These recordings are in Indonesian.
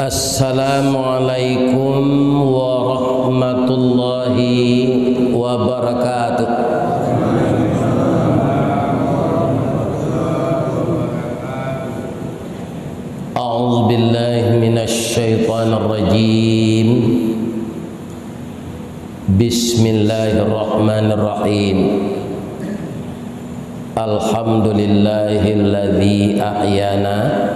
Assalamualaikum warahmatullahi wabarakatuh. A'udzu billahi minasy syaithanir rajim. Bismillahirrahmanirrahim. Alhamdulillahilladzi ahyana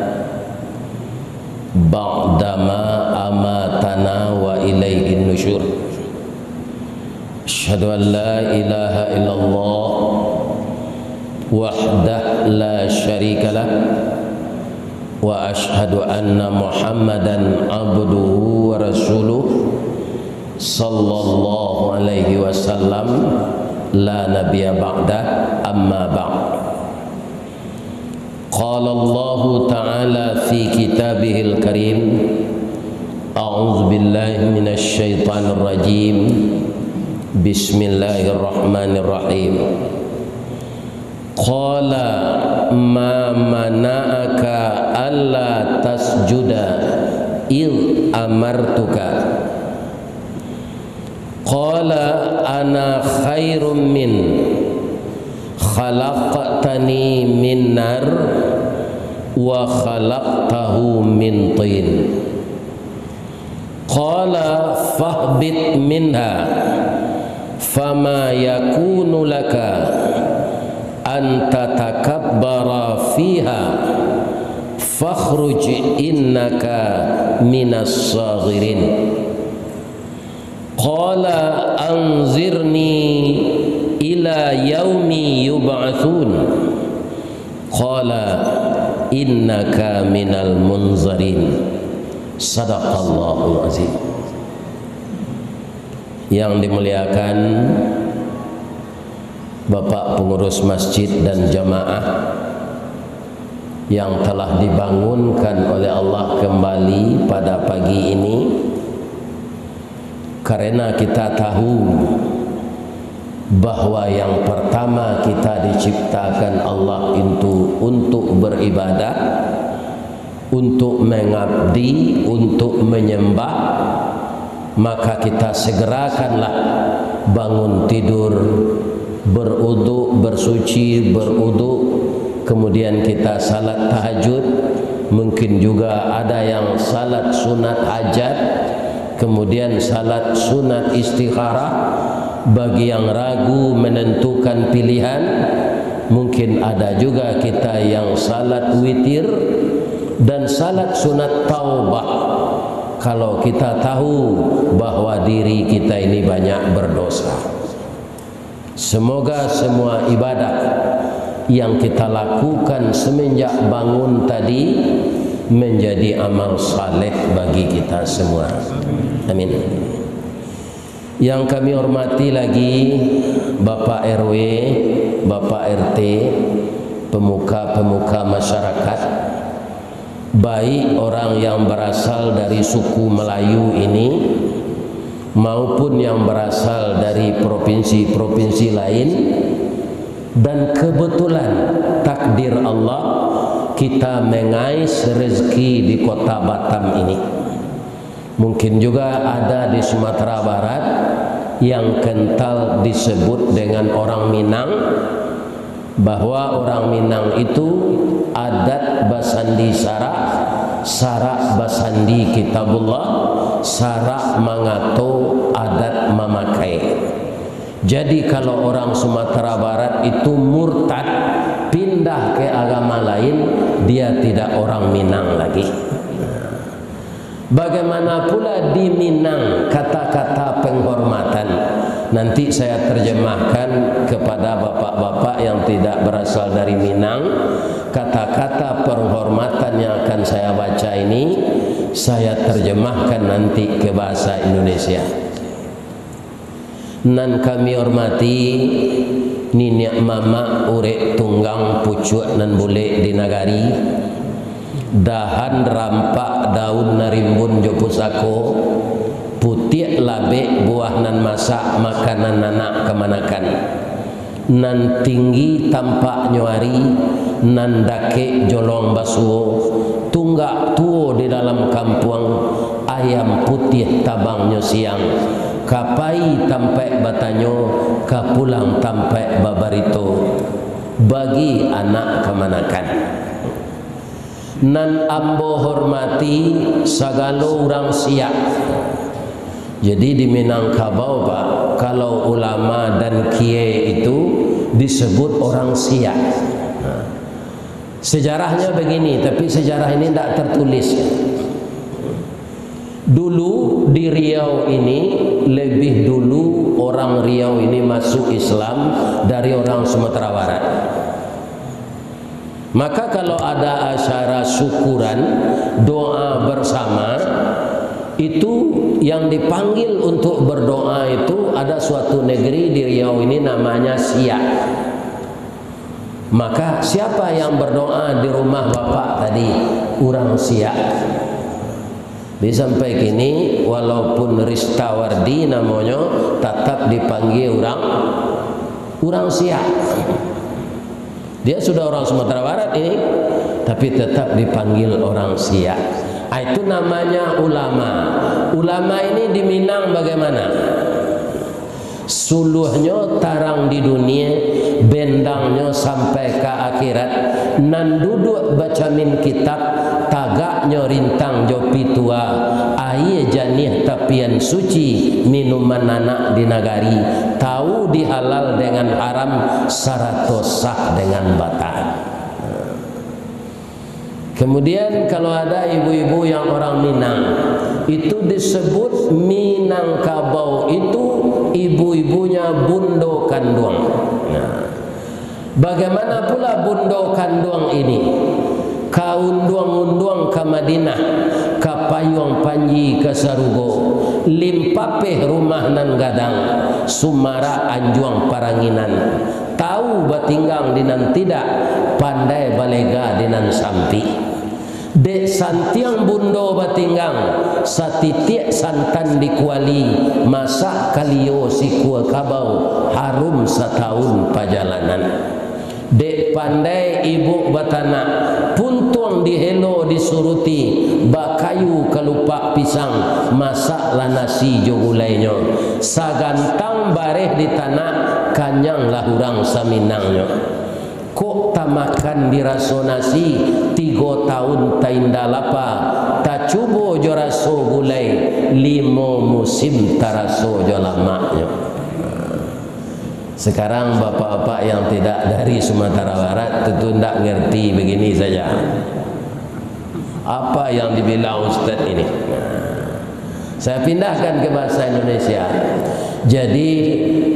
ba'dama amatana wa ilaihin nusyur. Asyhadu an la ilaha illallah wahdah la syarikalah wa asyhadu anna Muhammadan abduhu wa rasuluh sallallahu alaihi wasallam la nabiyya ba'da amma ba'd. Qala Allah Ta'ala fi kitabihil karim. A'udzu billahi minasy syaithanir rajim. Bismillahirrahmanirrahim. Qala ma mana'aka alla tasjuda id amartuka. Qala ana khairum min khalaqtani min nar wa khalaqtahu min tin. Qala fahbit minha fama yakunu laka an tatakabbara fiha fakhruj innaka minas saghirin. Qala anzirni ila yaumi yub'atsun. Qala innaka minal munzarin. Sadaqallahul azim. Yang dimuliakan Bapak pengurus masjid dan jamaah yang telah dibangunkan oleh Allah kembali pada pagi ini, karena kita tahu bahwa yang pertama kita diciptakan Allah itu untuk beribadah, untuk mengabdi, untuk menyembah, maka kita segerakanlah bangun tidur, berwudu, bersuci, berwudu, kemudian kita salat tahajud, mungkin juga ada yang salat sunat hajat, kemudian salat sunat istikharah. Bagi yang ragu menentukan pilihan, mungkin ada juga kita yang salat witir dan salat sunat taubah. Kalau kita tahu bahwa diri kita ini banyak berdosa, semoga semua ibadah yang kita lakukan semenjak bangun tadi menjadi amal saleh bagi kita semua. Amin. Yang kami hormati lagi Bapak RW, Bapak RT, pemuka-pemuka masyarakat, baik orang yang berasal dari suku Melayu ini maupun yang berasal dari provinsi-provinsi lain. Dan kebetulan takdir Allah kita mengais rezeki di kota Batam ini. Mungkin juga ada di Sumatera Barat yang kental disebut dengan orang Minang, bahwa orang Minang itu adat basandi sarak, sarak basandi kitabullah, sarak mangato adat mamakai. Jadi kalau orang Sumatera Barat itu murtad, pindah ke agama lain, dia tidak orang Minang lagi. Bagaimana pula di Minang kata-kata penghormatan, nanti saya terjemahkan kepada bapak-bapak yang tidak berasal dari Minang. Kata-kata penghormatan yang akan saya baca ini saya terjemahkan nanti ke bahasa Indonesia. Nan kami hormati Niniak mama urek tunggang pucuk nan bule di nagari, dahan rampak daun narimbun jopusako, putih labe buah nan masak makanan anak kemanakan, nan tinggi tampak nyuari, nan dake jolong basuo, tunggak tuo di dalam kampung, ayam putih tabangnya siang, kapai tampai batanyo, kapulang tampai babarito, bagi anak kemanakan. Nan ambo hormati sagalo orang siap. Jadi di Minangkabau Pak, kalau ulama dan kiai itu disebut orang siap. Sejarahnya begini, tapi sejarah ini tidak tertulis. Dulu di Riau ini, lebih dulu orang Riau ini masuk Islam dari orang Sumatera Barat. Maka kalau ada acara syukuran, doa bersama, itu yang dipanggil untuk berdoa itu ada suatu negeri di Riau ini namanya Siak. Maka siapa yang berdoa di rumah bapak tadi? Orang Siak. Sampai kini walaupun Ristawardi namanya, tetap dipanggil orang Siak. Dia sudah orang Sumatera Barat ini, tapi tetap dipanggil orang Siak. Itu namanya ulama. Ulama ini di Minang bagaimana? Suluhnya tarang di dunia, bendangnya sampai ke akhirat. Nan duduk baca min kitab, tagaknya rintang jopi tua, air janih tapian suci, minuman anak di nagari, tahu dihalal dengan haram, sarato sah dengan batal. Kemudian kalau ada ibu-ibu yang orang Minang, itu disebut Minangkabau, itu ibu-ibunya Bundo Kanduang. Bagaimana pula Bundo Kanduang ini? Kaunduang-unduang ke Madinah, ke Payung Panji ke Sarugo, limpapeh rumah nan gadang, Sumara Anjuang Paranginan, tahu batinggang dinan tidak, pandai balega dinan sampi. Dek santiang Bundo batinggang, satitiak santan di kuali, masak kalio si kua kabau, harum setahun perjalanan. Dek pandai ibu batana, puntuang di helo disuruti, bakayu kelupak pisang, masak lah nasi jogulainya, sagantang bareh di tanah, kanyang lah urang saminangnya. Kok tamakan diraso nasi 3 tahun tainda lapa, tak cubo jo raso gulai 5 musim taraso jo lamaknya. Sekarang bapak-bapak yang tidak dari Sumatera Barat tentu tidak ngerti begini saja. Apa yang dibilang Ustaz ini? Saya pindahkan ke bahasa Indonesia. Jadi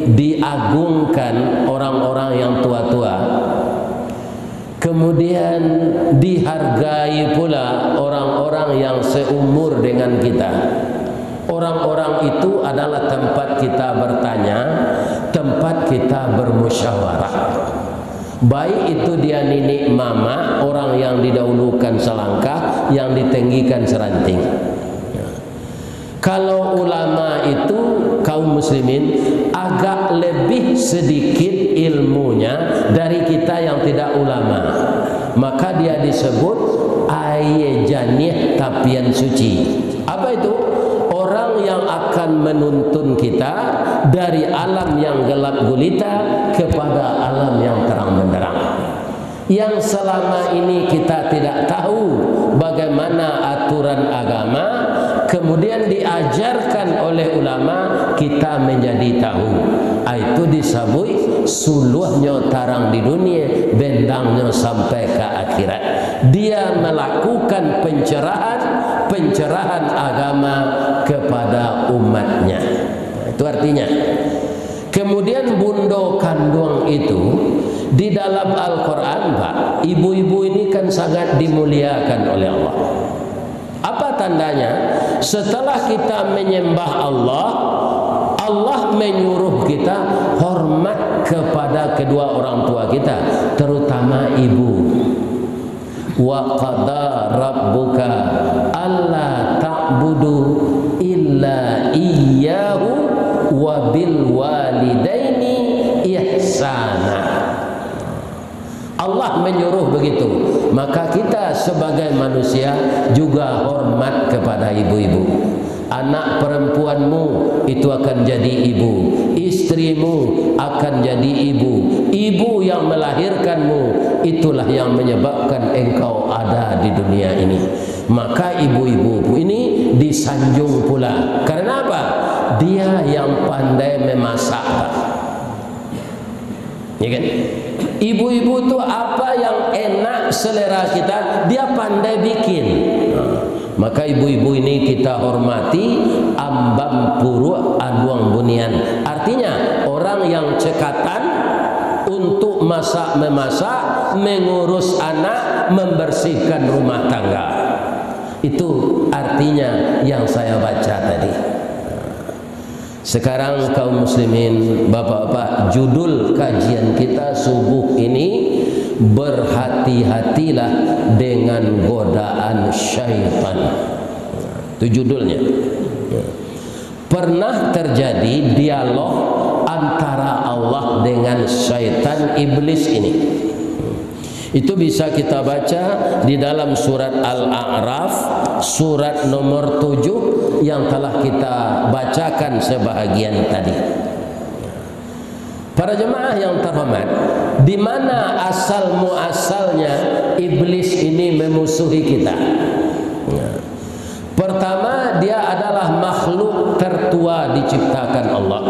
diagungkan orang-orang yang tua-tua, kemudian dihargai pula orang-orang yang seumur dengan kita. Orang-orang itu adalah tempat kita bertanya, tempat kita bermusyawarah. Baik itu dia nenek mama, orang yang didahulukan selangkah, yang ditenggikan seranting. Kalau ulama itu kaum muslimin agak lebih sedikit ilmunya dari kita yang tidak ulama, maka dia disebut aye janih tapian suci. Apa itu? Orang yang akan menuntun kita dari alam yang gelap gulita kepada alam yang terang benderang. Yang selama ini kita tidak tahu bagaimana aturan agama, kemudian diajarkan oleh ulama, kita menjadi tahu. Itu disebut suluhnya tarang di dunia, bendangnya sampai ke akhirat. Dia melakukan pencerahan agama kepada umatnya. Itu artinya. Kemudian Bundo Kanduang itu di dalam Al-Quran, Pak, ibu-ibu ini kan sangat dimuliakan oleh Allah. Apa tandanya? Setelah kita menyembah Allah, Allah menyuruh kita hormat kepada kedua orang tua kita, terutama ibu. Wa qada rabbuka alla ta'budu illa iyyahu wa bil walidaini ihsana. Allah menyuruh begitu, maka kita sebagai manusia juga hormat kepada ibu-ibu. Anak perempuanmu itu akan jadi ibu, istrimu akan jadi ibu, ibu yang melahirkanmu itulah yang menyebabkan engkau ada di dunia ini. Maka ibu-ibu ini disanjung pula. Karena apa? Dia yang pandai memasak, ya kan? Ibu-ibu itu apa yang enak selera kita, dia pandai bikin. Maka ibu-ibu ini kita hormati. Ambam puru aduang bunian, artinya orang yang cekatan untuk memasak, mengurus anak, membersihkan rumah tangga. Itu artinya yang saya baca tadi. Sekarang kaum muslimin, bapak-bapak, judul kajian kita subuh ini, berhati-hatilah dengan godaan syaitan. Itu judulnya. Pernah terjadi dialog antara Allah dengan syaitan iblis ini. Itu bisa kita baca di dalam surat Al-A'raf, surat nomor 7 yang telah kita bacakan sebahagian tadi. Para jemaah yang terhormat, di mana asal muasalnya iblis ini memusuhi kita? Pertama, dia adalah makhluk tertua diciptakan Allah,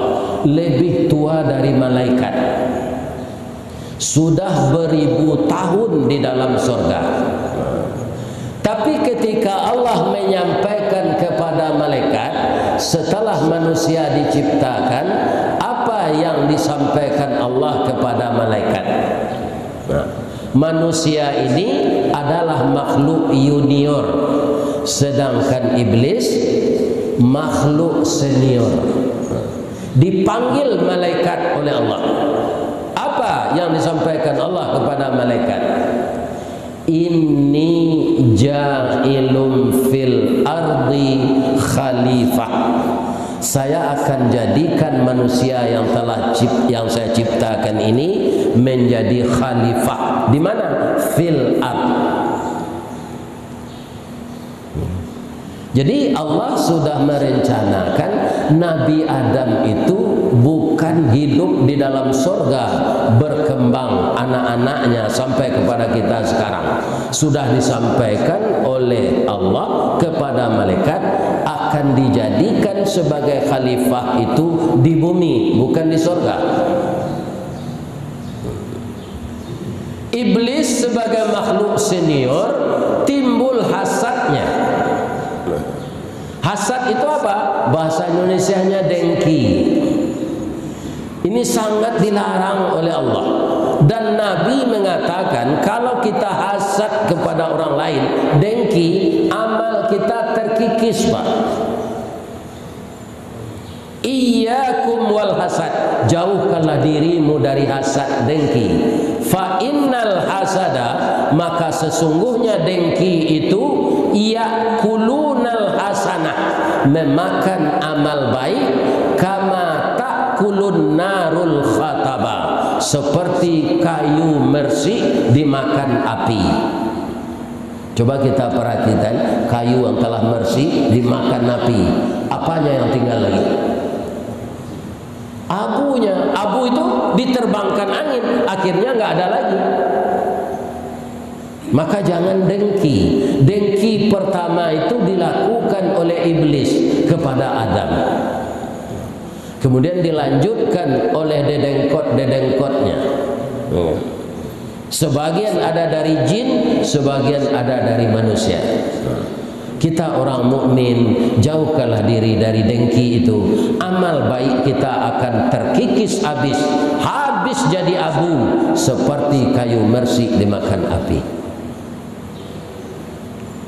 lebih tua dari malaikat. Sudah beribu tahun di dalam surga. Tapi ketika Allah menyampaikan kepada malaikat setelah manusia diciptakan, apa yang disampaikan Allah kepada malaikat? Manusia ini adalah makhluk junior, sedangkan iblis makhluk senior. Dipanggil malaikat oleh Allah. Apa yang disampaikan Allah kepada malaikat? Inni ja'ilum fil ardi khalifah. Saya akan jadikan manusia yang saya ciptakan ini menjadi khalifah. Di mana? Fil ard. Jadi Allah sudah merencanakan Nabi Adam itu bukan hidup di dalam surga berkembang anak-anaknya sampai kepada kita sekarang. Sudah disampaikan oleh Allah kepada malaikat akan dijadikan sebagai khalifah itu di bumi, bukan di surga. Iblis sebagai makhluk senior timbul hasadnya. Hasad itu apa? Bahasa Indonesianya dengki. Ini sangat dilarang oleh Allah. Dan Nabi mengatakan kalau kita hasad kepada orang lain, dengki, amal kita terkikis, Pak. Iyyakum wal hasad, jauhkanlah dirimu dari hasad, dengki. Fa innal hasada, maka sesungguhnya dengki itu yakulunal hasanah, memakan amal baik, kama takulun narul khataba, seperti kayu mersik dimakan api. Coba kita perhatikan, kayu yang telah mersik dimakan api, apanya yang tinggal lagi? Abunya. Abu itu diterbangkan angin, akhirnya nggak ada lagi. Maka jangan dengki. Dengki pertama itu dilakukan oleh iblis kepada Adam. Kemudian dilanjutkan oleh dedengkot-dedengkotnya. Sebagian ada dari jin, sebagian ada dari manusia. Kita orang mukmin, jauhkanlah diri dari dengki itu. Amal baik kita akan terkikis habis jadi abu, seperti kayu mersik dimakan api.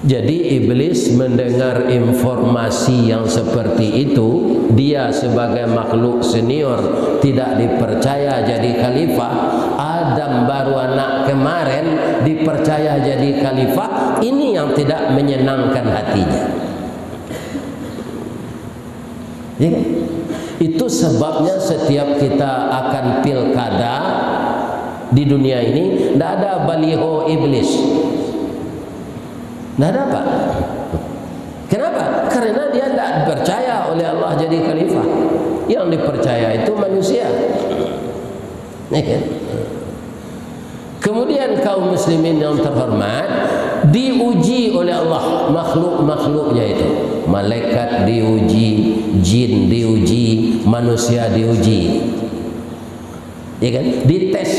Jadi iblis mendengar informasi yang seperti itu, dia sebagai makhluk senior tidak dipercaya jadi khalifah. Adam baru anak kemarin dipercaya jadi khalifah. Ini yang tidak menyenangkan hatinya. Itu sebabnya setiap kita akan pilkada, di dunia ini tidak ada baliho iblis. Tidak ada, Pak. Kenapa? Karena dia tidak dipercaya oleh Allah jadi khalifah. Yang dipercaya itu manusia. Kemudian kaum muslimin yang terhormat diuji oleh Allah, makhluk-makhluknya itu. Malaikat diuji, jin diuji, manusia diuji. Ya kan? Dites.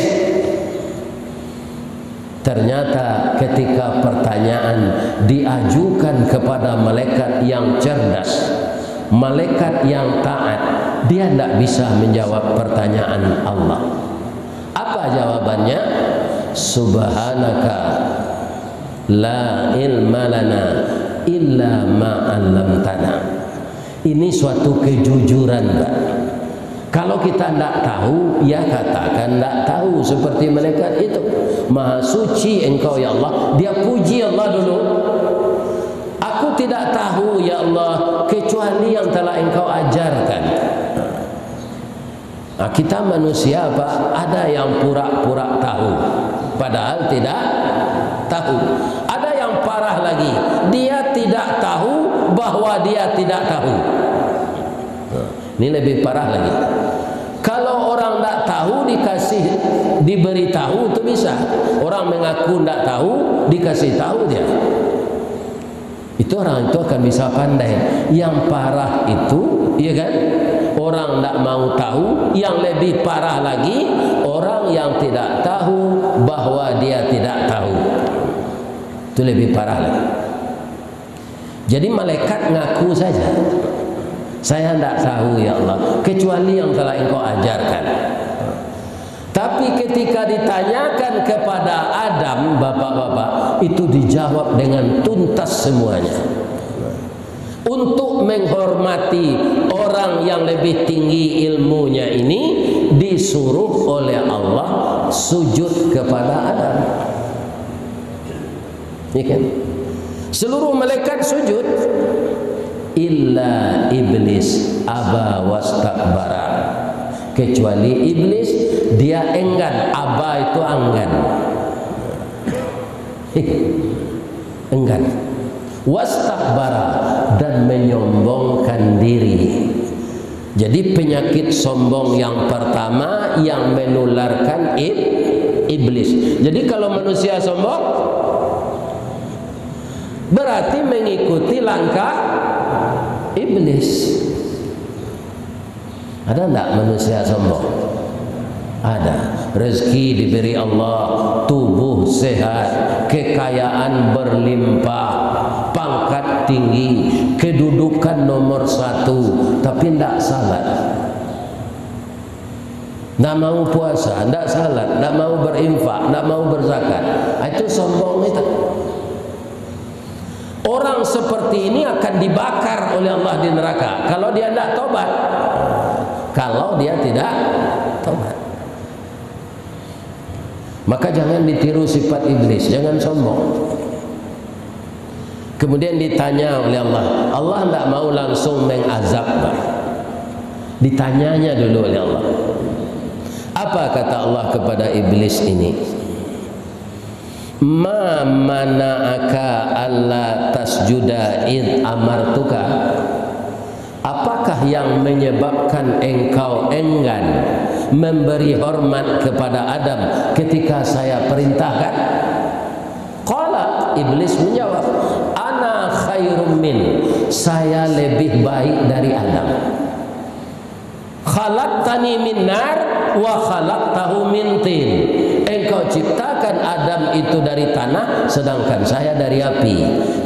Ternyata ketika pertanyaan diajukan kepada malaikat yang cerdas, malaikat yang taat, dia tidak bisa menjawab pertanyaan Allah. Apa jawabannya? Subhanaka la ilma lana illa ma 'allamtana. Ini suatu kejujuran, Pak. Kalau kita tidak tahu, ya katakan tidak tahu, seperti malaikat itu. Maha suci Engkau ya Allah. Dia puji Allah dulu. Aku tidak tahu ya Allah kecuali yang telah Engkau ajarkan. Nah, kita manusia, Pak, ada yang pura-pura tahu padahal tidak tahu. Ada yang parah lagi, dia tidak tahu bahwa dia tidak tahu. Ini lebih parah lagi. Kalau orang tidak tahu diberitahu itu bisa. Orang mengaku tidak tahu dikasih tahu dia. Itu orang itu akan bisa pandai. Yang parah itu, iya kan? Orang tidak mau tahu. Yang lebih parah lagi, orang yang tidak tahu bahwa dia tidak tahu. Itu lebih parah lagi. Jadi malaikat ngaku saja, saya tidak tahu ya Allah kecuali yang telah Engkau ajarkan. Tapi ketika ditanyakan kepada Adam, bapak-bapak, itu dijawab dengan tuntas semuanya. Untuk menghormati orang yang lebih tinggi ilmunya ini, disuruh oleh Allah sujud kepada Adam. Ya kan? Seluruh malaikat sujud, illa iblis aba wastakbara, kecuali iblis dia enggan. Aba itu enggan. Enggan. Wastakbara, dan menyombongkan diri. Jadi penyakit sombong yang pertama yang menularkan iblis. Jadi kalau manusia sombong berarti mengikuti langkah iblis. Ada enggak manusia sombong? Ada. Rezeki diberi Allah, tubuh sehat, kekayaan berlimpah, pangkat tinggi, kedudukan nomor 1, tapi tidak salat, tidak mau puasa, tidak salat, tidak mau berinfak, tidak mau berzakat. Itu sombong itu. Orang seperti ini akan dibakar oleh Allah di neraka kalau dia tidak tobat. Kalau dia tidak tobat, maka jangan ditiru sifat iblis, jangan sombong. Kemudian ditanya oleh Allah, Allah tidak mau langsung mengazab, ditanyanya dulu oleh Allah. Apa kata Allah kepada iblis ini? Ma mana'aka alla tasjuda id amartuka. Apakah yang menyebabkan engkau enggan memberi hormat kepada Adam ketika saya perintahkan? Qala, iblis menjawab, ana khairum min, saya lebih baik dari Adam. Khalaqtani min nar wa khalaqtahu min tin. Engkau ciptakan Adam itu dari tanah, sedangkan saya dari api.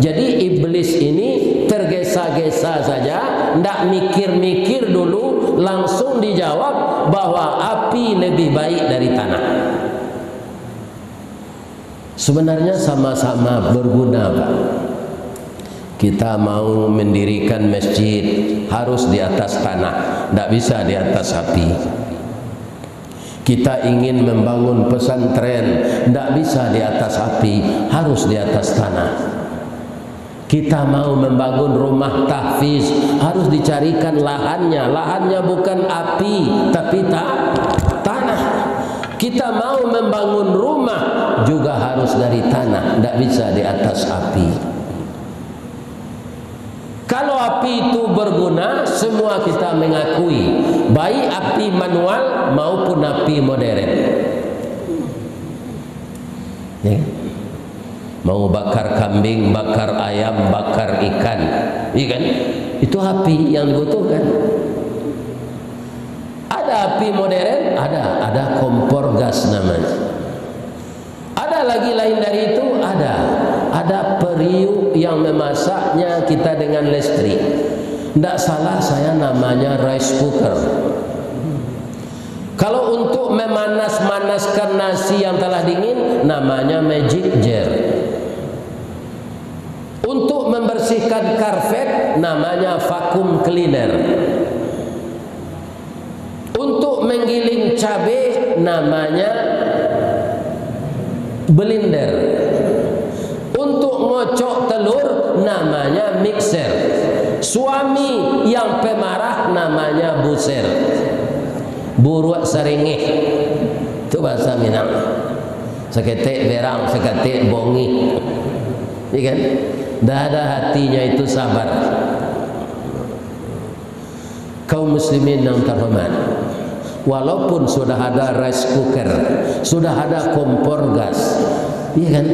Jadi iblis ini tergesa-gesa saja, tidak mikir-mikir dulu, langsung dijawab bahwa api lebih baik dari tanah. Sebenarnya sama-sama berguna, Pak. Kita mau mendirikan masjid harus di atas tanah, tidak bisa di atas api. Kita ingin membangun pesantren, tidak bisa di atas api, harus di atas tanah. Kita mau membangun rumah tahfiz, harus dicarikan lahannya. Lahannya bukan api, tapi tanah. Kita mau membangun rumah juga harus dari tanah, tidak bisa di atas api. Kalau api itu berguna, semua kita mengakui, baik api manual maupun api modern. Ya. Mau bakar kambing, bakar ayam, bakar ikan, iya kan? Itu api yang dibutuhkan. Ada api modern, ada kompor gas namanya. Ada lagi lain dari itu, ada periuk yang memasaknya kita dengan listrik. Tidak salah saya namanya rice cooker. Kalau untuk memanas-manaskan nasi yang telah dingin, namanya magic jar. Untuk membersihkan karpet, namanya vacuum cleaner. Untuk menggiling cabai, namanya blender. Untuk ngocok telur, namanya mixer. Suami yang pemarah namanya buser. Buruak seringih, itu bahasa Minang. Seketik berang, seketik bongi, iya kan? Dah ada hatinya itu sabar. Kaum muslimin yang terhormat, walaupun sudah ada rice cooker, sudah ada kompor gas, iya kan?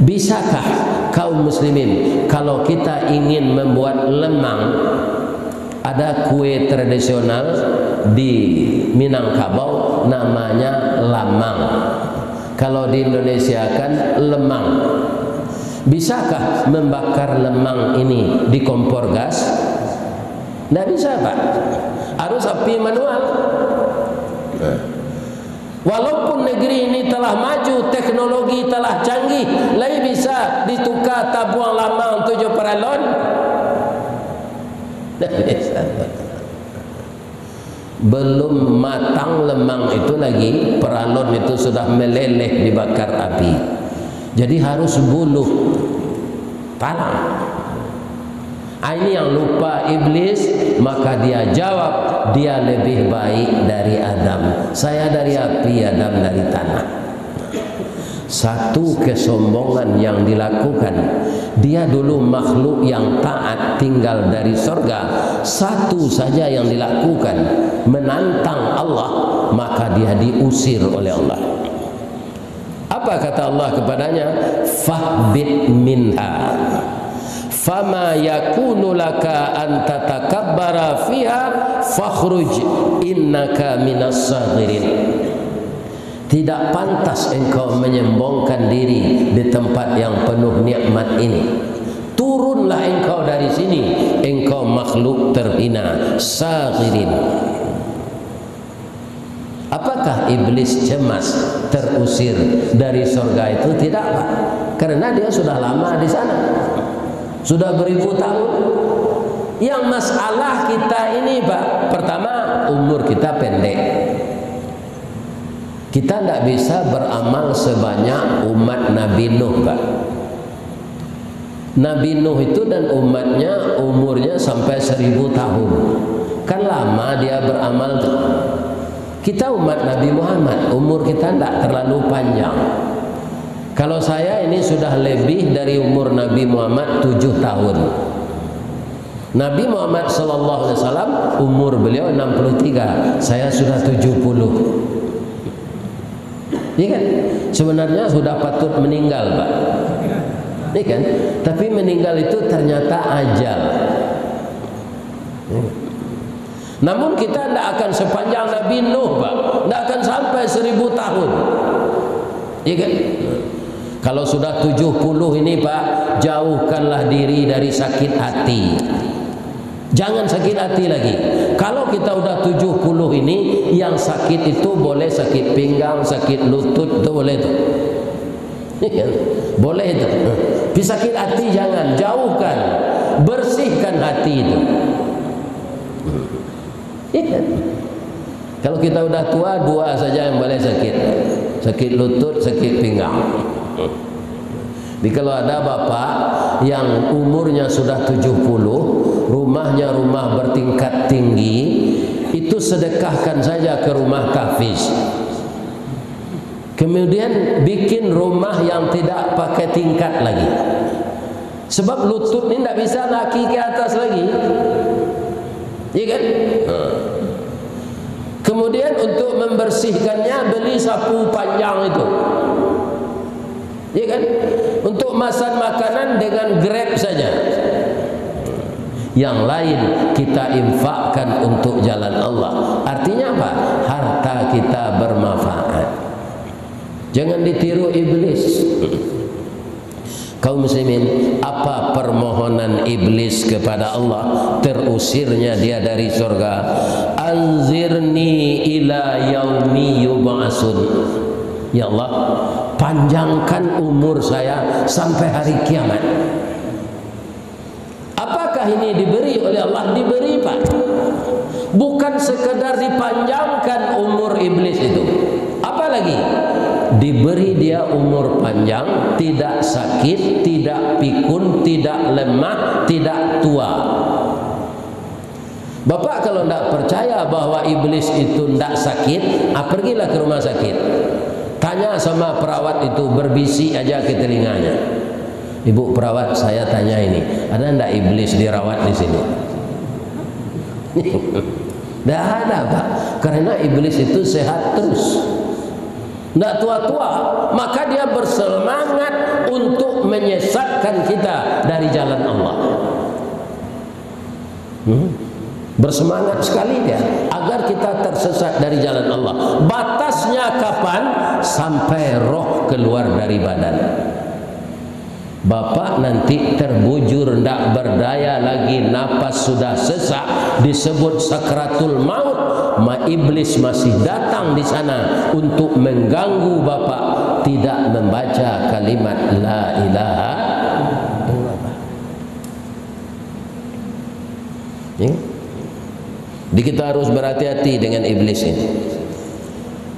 Bisakah kaum muslimin kalau kita ingin membuat lemang? Ada kue tradisional di Minangkabau namanya lamang. Kalau di Indonesia kan lemang. Bisakah membakar lemang ini di kompor gas? Tidak bisa, Pak. Harus api manual. Walaupun negeri ini telah maju, teknologi telah canggih, lebih bisa ditukar tabuang lamang 7 peralon. Belum matang lemang itu lagi, peralon itu sudah meleleh dibakar api. Jadi harus buluh talang. Ini yang lupa iblis, maka dia jawab, dia lebih baik dari Adam. Saya dari api, Adam dari tanah. Satu kesombongan yang dilakukan, dia dulu makhluk yang taat tinggal dari surga. Satu saja yang dilakukan, menantang Allah, maka dia diusir oleh Allah. Apa kata Allah kepadanya? Fahbit minha fama yakunu laka an tatakabbara fiha fakhruj innaka minas saghirin. Tidak pantas engkau menyombongkan diri di tempat yang penuh nikmat ini. Turunlah engkau dari sini, engkau makhluk terhina, saghirin. Apakah iblis cemas terusir dari surga itu? Tidak, Pak. Karena dia sudah lama di sana. Sudah beribu tahun. Yang masalah kita ini, Pak, pertama umur kita pendek. Kita tidak bisa beramal sebanyak umat Nabi Nuh, Pak. Nabi Nuh itu dan umatnya umurnya sampai 1000 tahun. Kan lama dia beramal. Kita umat Nabi Muhammad, umur kita tidak terlalu panjang. Kalau saya ini sudah lebih dari umur Nabi Muhammad 7 tahun. Nabi Muhammad SAW umur beliau 63, saya sudah 70. Iya kan? Sebenarnya sudah patut meninggal, Pak. Iya kan? Tapi meninggal itu ternyata ajal. Namun kita tidak akan sepanjang Nabi Nuh, Pak. Tidak akan sampai 1000 tahun. Iya kan? Kalau sudah 70 ini, Pak, jauhkanlah diri dari sakit hati. Jangan sakit hati lagi. Kalau kita udah 70 ini, yang sakit itu boleh sakit pinggang, sakit lutut, itu boleh itu. Boleh itu. Tapi sakit hati jangan, jauhkan. Bersihkan hati itu. Kalau kita udah tua, 2 saja yang boleh sakit. Sakit lutut, sakit pinggang. Jadi kalau ada bapak yang umurnya sudah 70, rumahnya rumah bertingkat tinggi, itu sedekahkan saja ke rumah kafis. Kemudian bikin rumah yang tidak pakai tingkat lagi. Sebab lutut ini tidak bisa naki ke atas lagi. Iya kan? Kemudian untuk membersihkannya beli sapu panjang itu. Iya kan? Untuk masak makanan dengan Grab saja. Yang lain kita infakkan untuk jalan Allah. Artinya apa? Harta kita bermanfaat. Jangan ditiru iblis. Kaum muslimin, apa permohonan iblis kepada Allah terusirnya dia dari surga? Anzirni ila yaumi yub'atsun. Ya Allah, panjangkan umur saya sampai hari kiamat. Apakah ini diberi oleh Allah? Diberi, Pak. Bukan sekedar dipanjangkan umur iblis itu. Apalagi diberi dia umur panjang, tidak sakit, tidak pikun, tidak lemah, tidak tua. Bapak kalau tidak percaya bahwa iblis itu tidak sakit, pergilah ke rumah sakit. Tanya sama perawat itu, berbisik aja ke telinganya. Ibu perawat, saya tanya ini, ada tidak iblis dirawat di sini? Tidak ada, Pak. Karena iblis itu sehat terus, tidak tua-tua. Maka dia bersemangat untuk menyesatkan kita dari jalan Allah. Bersemangat sekali dia agar kita tersesat dari jalan Allah. Batasnya kapan? Sampai roh keluar dari badan. Bapak nanti terbujur, tidak berdaya lagi, napas sudah sesak, disebut sakratul maut. Iblis masih datang di sana untuk mengganggu Bapak tidak membaca kalimat la ilaha illallah. Jadi kita harus berhati-hati dengan iblis ini.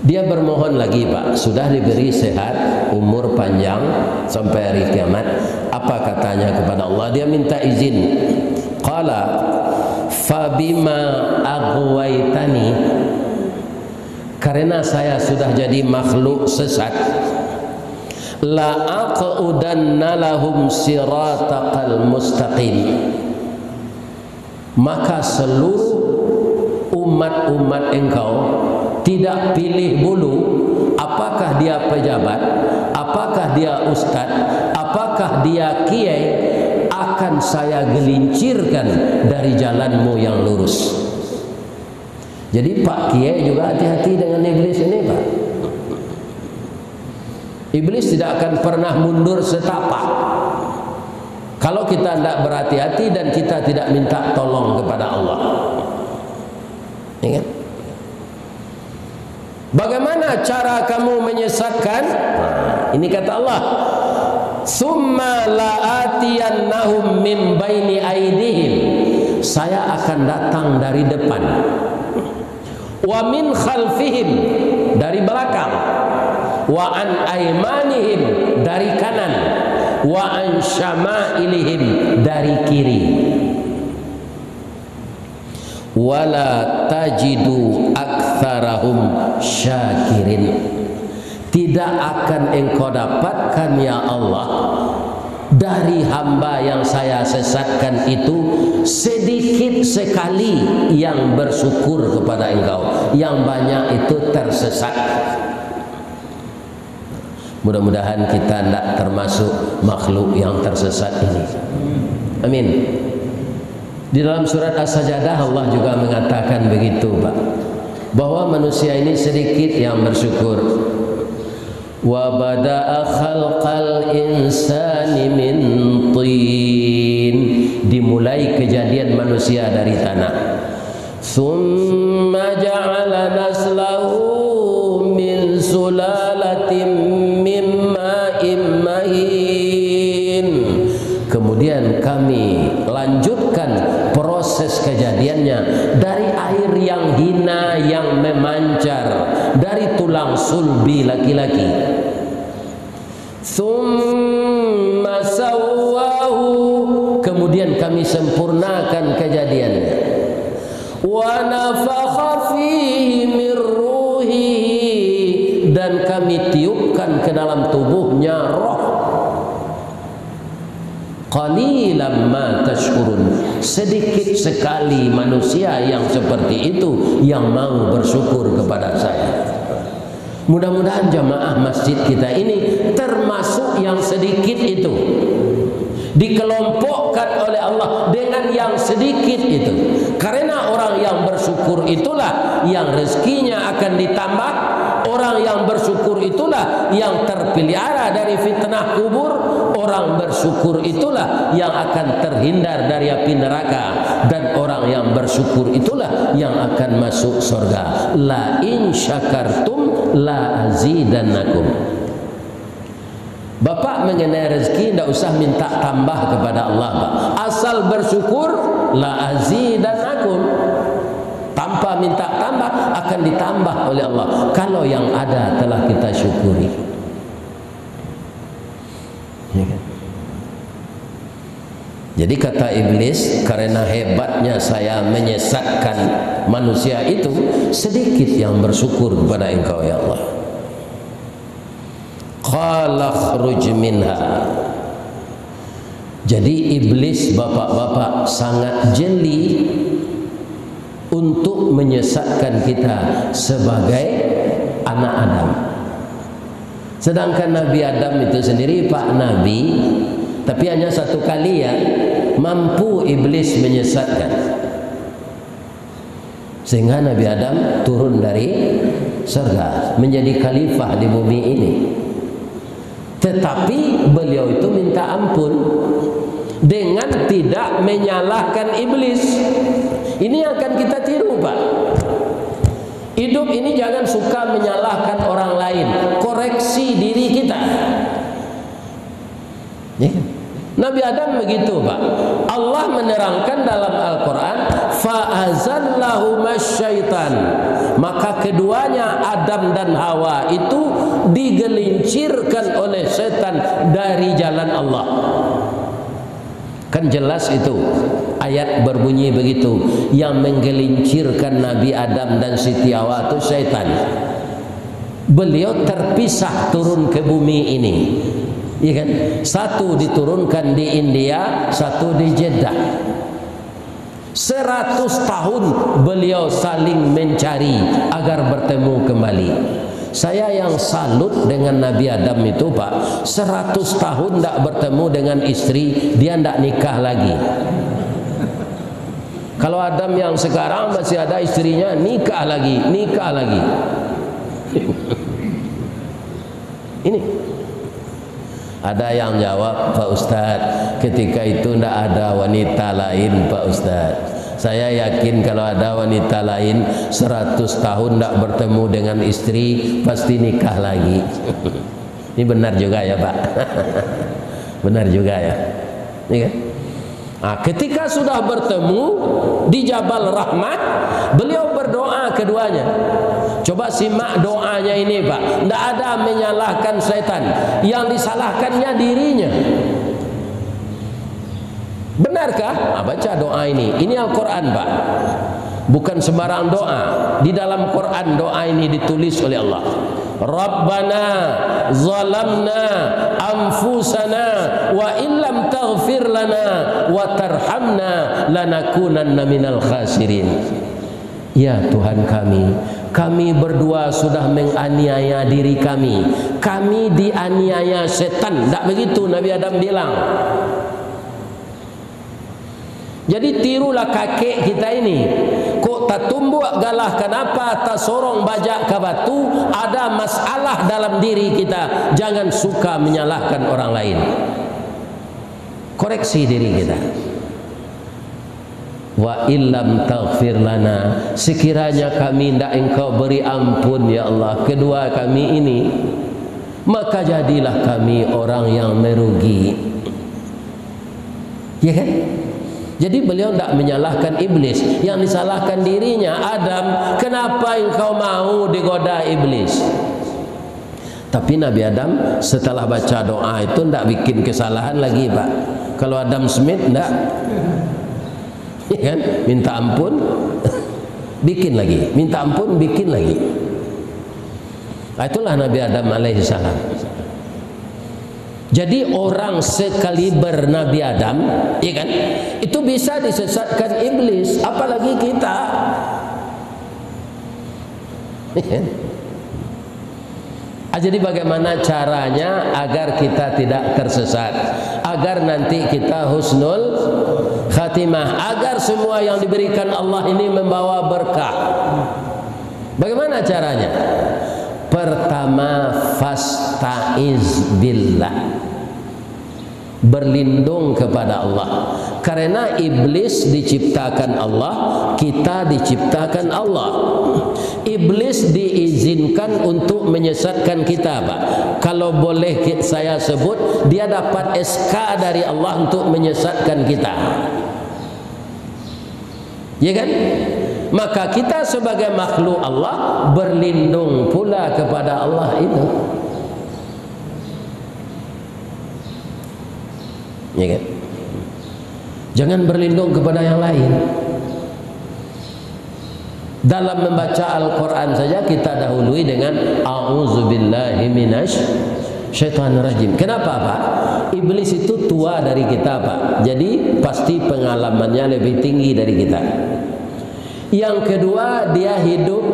Dia bermohon lagi, Pak, sudah diberi sehat, umur panjang sampai hari kiamat. Apa katanya kepada Allah? Dia minta izin. Qala fabima aghwaytani, karena saya sudah jadi makhluk sesat, la aqudanna lahum siratal mustaqim, maka seluruh umat-umat engkau tidak pilih bulu, apakah dia pejabat, apakah dia ustaz, apakah dia kiai, akan saya gelincirkan dari jalanmu yang lurus. Jadi Pak Kiai juga hati-hati dengan iblis ini, Pak. Iblis tidak akan pernah mundur setapak kalau kita tidak berhati-hati dan kita tidak minta tolong kepada Allah. Ingat? Bagaimana cara kamu menyesatkan? Ini kata Allah, summa la'atiyannahum min baini aidihim, saya akan datang dari depan, wa min khalfihim, dari belakang, wa an aymanihim, dari kanan, wa an syama'ilihim, dari kiri. Wala tajidu aktsarahum syakirin, tidak akan engkau dapatkan ya Allah dari hamba yang saya sesatkan itu sedikit sekali yang bersyukur kepada engkau, yang banyak itu tersesat. Mudah-mudahan kita tidak termasuk makhluk yang tersesat ini. Amin. Di dalam surat As-Sajdah Allah juga mengatakan begitu, Pak, bahwa manusia ini sedikit yang bersyukur. Wa bada'a khalqal insani min tin, dimulai kejadian manusia dari tanah. Tsumma ja'ala naslahu min sulalatin min ma'in mahin, kemudian kami lanjutkan proses kejadiannya dari air yang hina yang memancar dari tulang sulbi laki-laki. Tsumma sawwahu, kemudian kami sempurnakan kejadiannya. Wa nafakha fihi min ruhihi, dan kami tiupkan ke dalam tubuhnya roh. Qalilan ma tashkurun. Sedikit sekali manusia yang seperti itu yang mau bersyukur kepada saya. Mudah-mudahan jamaah masjid kita ini termasuk yang sedikit itu, dikelompokkan oleh Allah dengan yang sedikit itu. Karena orang yang bersyukur itulah yang rezekinya akan ditambah. Orang yang bersyukur itulah yang terpelihara dari fitnah kubur. Orang bersyukur itulah yang akan terhindar dari api neraka. Dan orang yang bersyukur itulah yang akan masuk surga. La in syakartum la azidannakum. Bapak mengenai rezeki tidak usah minta tambah kepada Allah, Pak. Asal bersyukur, la azidannakum. Tanpa minta tambah akan ditambah oleh Allah. Kalau yang ada telah kita syukuri. Ya kan? Jadi kata iblis, karena hebatnya saya menyesatkan manusia itu, sedikit yang bersyukur kepada Engkau ya Allah. Qala khruj minha. Jadi iblis bapak-bapak sangat jeli untuk menyesatkan kita sebagai anak Adam. Sedangkan Nabi Adam itu sendiri Pak Nabi, tapi hanya satu kali ya mampu iblis menyesatkan, sehingga Nabi Adam turun dari surga menjadi khalifah di bumi ini. Tetapi beliau itu minta ampun dengan tidak menyalahkan iblis. Ini yang akan kita tiru, Pak. Hidup ini jangan suka menyalahkan orang lain. Koreksi diri kita. Ya. Nabi Adam begitu, Pak. Allah menerangkan dalam Al-Quran, fa'azallahuma syaitan. Maka keduanya Adam dan Hawa itu digelincirkan oleh setan dari jalan Allah. Kan jelas itu ayat berbunyi begitu, yang menggelincirkan Nabi Adam dan Siti Hawa itu syaitan. Beliau terpisah turun ke bumi ini, ya kan? Satu diturunkan di India, satu di Jeddah. 100 tahun beliau saling mencari agar bertemu kembali. Saya yang salut dengan Nabi Adam itu, Pak, 100 tahun tidak bertemu dengan istri, dia tidak nikah lagi. Kalau Adam yang sekarang masih ada istrinya, nikah lagi, nikah lagi. Ini ada yang jawab, Pak Ustadz, ketika itu tidak ada wanita lain, Pak Ustadz. Saya yakin kalau ada wanita lain 100 tahun tidak bertemu dengan istri, pasti nikah lagi. Ini benar juga ya, Pak. Benar juga ya. Ini kan? Nah, ketika sudah bertemu di Jabal Rahmat, beliau berdoa keduanya. Coba simak doanya ini, Pak. Tidak ada menyalahkan setan, yang disalahkannya dirinya. Benarkah? Baca doa ini. Ini Al-Quran, Pak. Bukan sembarang doa. Di dalam Quran doa ini ditulis oleh Allah. Rabbana zalamna anfusana wa illam taghfir lana wa tarhamna lanakunanna minal khasirin. Ya Tuhan kami, kami berdua sudah menganiaya diri kami. Kami dianiaya setan. Tak begitu Nabi Adam bilang. Jadi tirulah kakek kita ini. Kok tak tumbuk galah, kenapa tak sorong bajak ke batu? Ada masalah dalam diri kita. Jangan suka menyalahkan orang lain. Koreksi diri kita. Wa illam taghfir lana, sekiranya kami tidak engkau beri ampun ya Allah kedua kami ini, maka jadilah kami orang yang merugi. Ya kan? Jadi beliau tidak menyalahkan iblis, yang disalahkan dirinya. Adam, kenapa engkau mau digoda iblis? Tapi Nabi Adam setelah baca doa itu tidak bikin kesalahan lagi, Pak. Kalau Adam Smith tidak, ya kan? Minta ampun, bikin lagi. Minta ampun, bikin lagi. Itulah Nabi Adam alaihissalam. Jadi orang sekaliber Nabi Adam, ya kan, itu bisa disesatkan iblis, apalagi kita. Jadi bagaimana caranya agar kita tidak tersesat, agar nanti kita husnul khatimah, agar semua yang diberikan Allah ini membawa berkah? Bagaimana caranya? Pertama, fastaiz billah, berlindung kepada Allah. Karena iblis diciptakan Allah, kita diciptakan Allah. Iblis diizinkan untuk menyesatkan kita, Pak. Kalau boleh saya sebut, dia dapat SK dari Allah untuk menyesatkan kita, ya kan? Maka kita sebagai makhluk Allah berlindung pula kepada Allah itu, ya kan? Jangan berlindung kepada yang lain. Dalam membaca Al-Quran saja kita dahului dengan a'udzubillahi minasyaitonir rajim. Kenapa, Pak? Iblis itu tua dari kita, Pak. Jadi pasti pengalamannya lebih tinggi dari kita. Yang kedua, dia hidup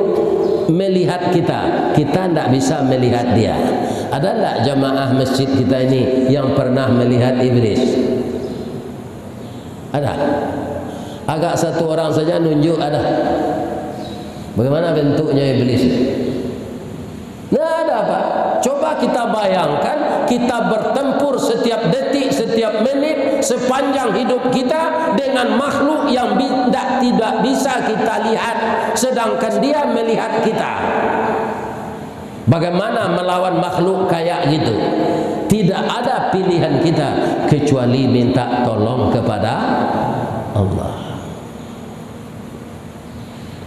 melihat kita. Kita tidak bisa melihat dia. Ada tidak jamaah masjid kita ini yang pernah melihat iblis? Ada? Agak satu orang saja nunjuk, ada. Bagaimana bentuknya iblis? Nah, ada, Pak. Coba kita bayangkan, kita bertempur setiap detik, setiap menit, sepanjang hidup kita dengan makhluk yang tidak bisa kita lihat, sedangkan dia melihat kita. Bagaimana melawan makhluk kayak gitu? Tidak ada pilihan kita kecuali minta tolong kepada Allah.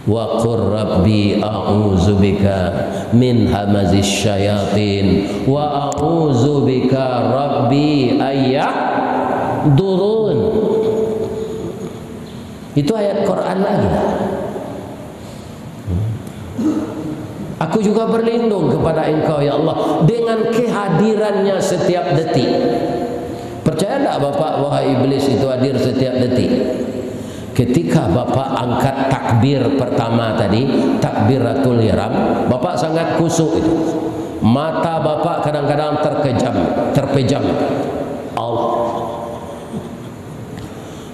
Wa qur rabbi a'udzubika min hamazis syayatin wa a'udzubika rabbi ayyadurun. Itu ayat Quran lagi. Aku juga berlindung kepada Engkau ya Allah dengan kehadirannya setiap detik. Percaya tak Bapak wahai iblis itu hadir setiap detik? Ketika Bapak angkat takbir pertama tadi, takbiratul ihram, Bapak sangat khusyuk itu. Mata Bapak kadang-kadang terpejam. Allah.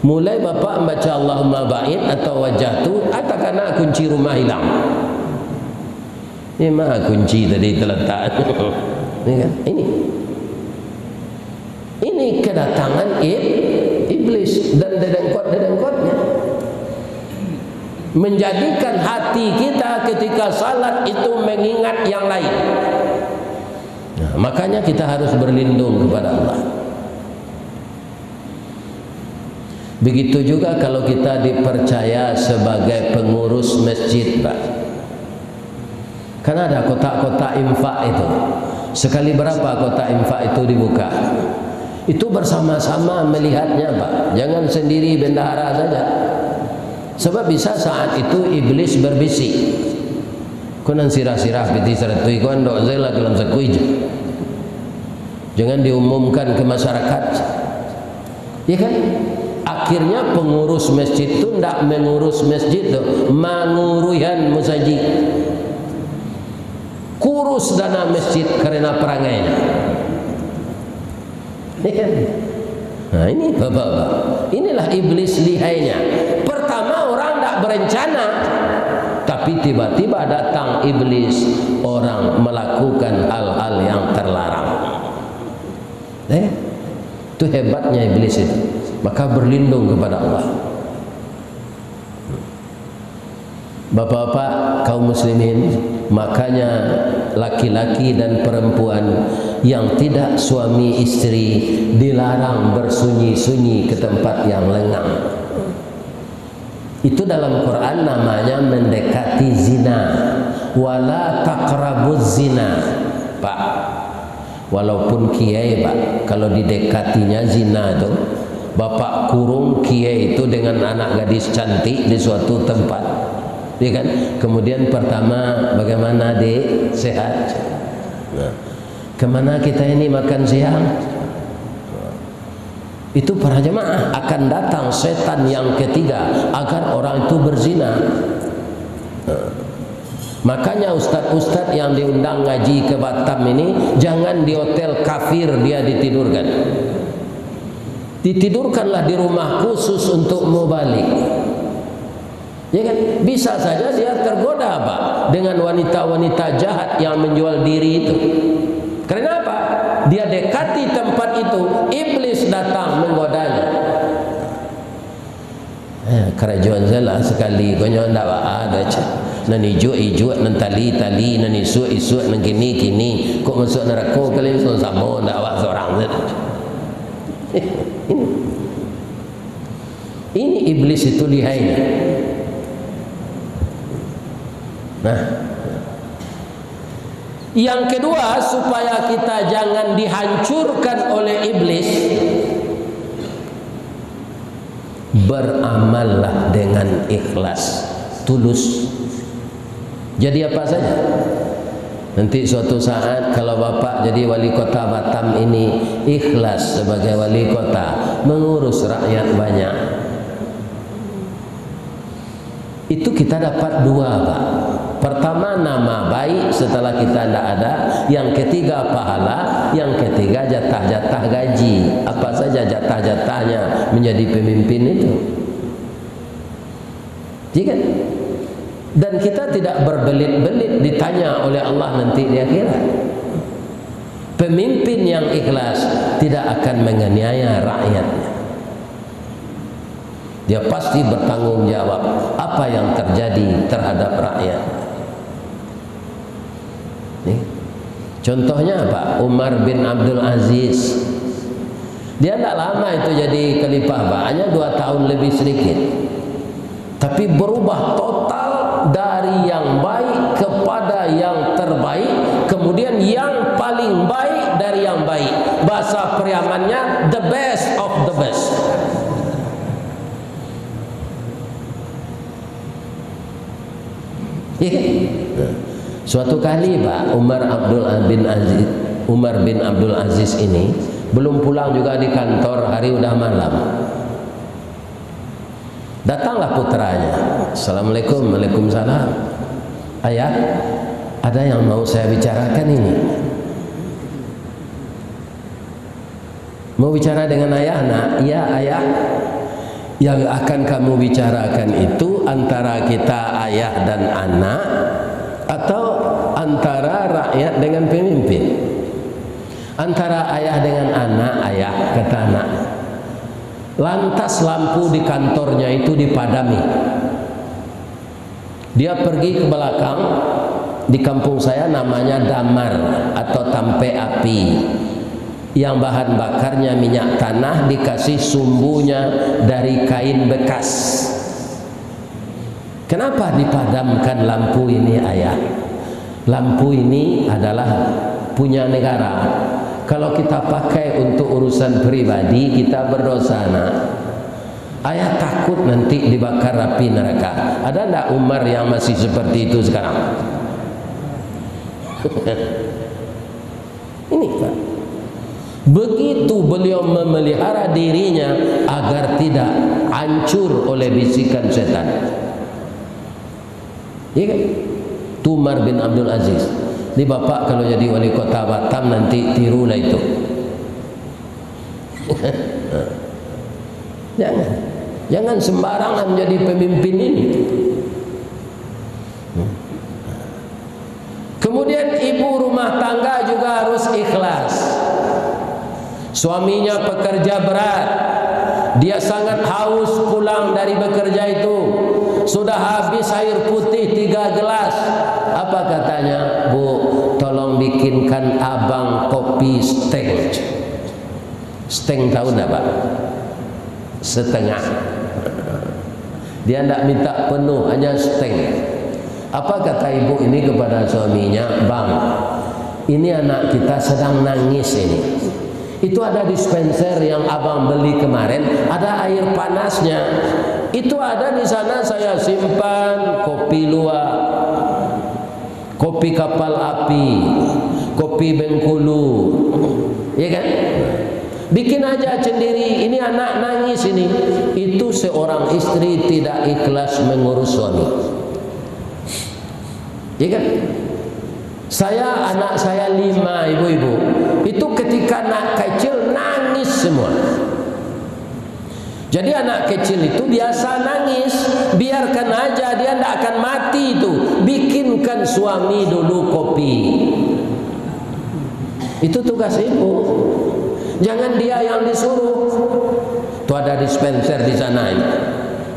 Mulai Bapak membaca Allahumma ba'id atau wajahtu, atau karena kunci rumah hilang. Ini mah kunci tadi terletak. Ini kedatangan iblis dan dedengkot-dedengkotnya menjadikan hati kita ketika salat itu mengingat yang lain. Nah, makanya kita harus berlindung kepada Allah. Begitu juga kalau kita dipercaya sebagai pengurus masjid, Pak. Kan ada kotak-kotak infak itu. Sekali berapa kotak infak itu dibuka? Itu bersama-sama melihatnya, Pak. Jangan sendiri bendahara saja. Sebab bisa saat itu iblis berbisik. Kunan sirah-sirah piti seretui kuan dok zela dalam sekuija. Jangan diumumkan ke masyarakat. Ya kan? Akhirnya pengurus masjid itu tidak mengurus masjid itu, manguruyan musajid. Kurus dana masjid karena perangainya. Nah ini bapak-bapak, inilah iblis lihainya. Pertama orang tidak berencana, tapi tiba-tiba datang iblis, orang melakukan hal-hal yang terlarang. Itu hebatnya iblis itu. Maka berlindung kepada Allah. Bapak-bapak kaum muslimin, makanya laki-laki dan perempuan yang tidak suami istri dilarang bersunyi-sunyi ke tempat yang lengang. Itu dalam Quran namanya mendekati zina. Wala taqrabuz zina, Pak. Walaupun kiai, Pak, kalau didekatinya zina itu, Bapak kurung kiai itu dengan anak gadis cantik di suatu tempat. ya kan? Kemudian pertama, bagaimana Dek, sehat? Nah, kemana kita ini makan siang? Itu para jemaah, akan datang setan yang ketiga agar orang itu berzina. Makanya ustadz-ustadz yang diundang ngaji ke Batam ini jangan di hotel kafir dia ditidurkan. Ditidurkanlah di rumah khusus untuk mubalik. Ya kan? Bisa saja dia tergoda Pak dengan wanita-wanita jahat yang menjual diri itu. Karena apa? Dia dekati tempat itu, iblis datang menggodanya. Kerajaan saya sekali konyo ndak ada nan ijo nan tali nan isu nan kini kok masuk neraka kalian sama ndak awak seorang. Ini iblis itu lihainya. Nah, yang kedua, supaya kita jangan dihancurkan oleh iblis, beramallah dengan ikhlas, tulus. Jadi apa saja. Nanti suatu saat kalau Bapak jadi wali kota Batam ini ikhlas sebagai wali kota, mengurus rakyat banyak, itu kita dapat dua Pak. Pertama, nama baik setelah kita tidak ada. Yang ketiga, pahala. Yang ketiga, jatah-jatah gaji. Apa saja jatah-jatahnya menjadi pemimpin itu. Jika dan kita tidak berbelit-belit ditanya oleh Allah nanti di akhirat. Pemimpin yang ikhlas tidak akan menganiaya rakyatnya. Dia pasti bertanggung jawab apa yang terjadi terhadap rakyat. Nih. Contohnya apa? Umar bin Abdul Aziz. Dia tidak lama itu jadi khalifah Pak, hanya 2 tahun lebih sedikit. Tapi berubah total dari yang baik kepada yang terbaik, kemudian yang paling baik dari yang baik. Bahasa Priamannya the best of the best. Suatu kali Pak, Umar bin Abdul Aziz ini belum pulang juga di kantor, hari udah malam. Datanglah putranya. Assalamualaikum. Waalaikumsalam. Ayah, ada yang mau saya bicarakan ini. Mau bicara dengan ayah? Nak, iya ayah. Yang akan kamu bicarakan itu antara kita ayah dan anak, atau antara rakyat dengan pemimpin? Antara ayah dengan anak, ayah, kata anak. Lantas lampu di kantornya itu dipadami. Dia pergi ke belakang, di kampung saya namanya damar atau tampe api, yang bahan bakarnya minyak tanah, dikasih sumbunya dari kain bekas. Kenapa dipadamkan lampu ini ayah? Lampu ini adalah punya negara. Kalau kita pakai untuk urusan pribadi, kita berdosa nak. Ayah takut nanti dibakar api neraka. Ada tidak Umar yang masih seperti itu sekarang? Ini Pak. Begitu beliau memelihara dirinya agar tidak hancur oleh bisikan setan. Iya kan? Umar bin Abdul Aziz. Ini Bapak kalau jadi wali kota Batam nanti tirulah itu. Jangan sembarangan jadi pemimpin ini. Kemudian ibu rumah tangga juga harus ikhlas. Suaminya pekerja berat, dia sangat haus pulang dari bekerja itu, sudah habis air putih 3 gelas. Apa katanya? Bu, tolong bikinkan abang kopi steng. Steng tahu enggak Pak? Setengah. Dia tidak minta penuh, hanya steng. Apa kata ibu ini kepada suaminya? Bang, ini anak kita sedang nangis ini. Itu ada dispenser yang abang beli kemarin, ada air panasnya. Itu ada di sana, saya simpan kopi luwak, kopi kapal api, kopi Bengkulu, ya kan? Bikin aja sendiri. Ini anak nangis ini. Itu seorang istri tidak ikhlas mengurus suami, ya kan? Anak saya 5 ibu-ibu. Itu ketika anak kecil nangis semua. Jadi anak kecil itu biasa nangis, biarkan aja, dia tidak akan mati itu. Bikinkan suami dulu kopi. Itu tugas ibu. Jangan dia yang disuruh. Itu ada dispenser di sana ini.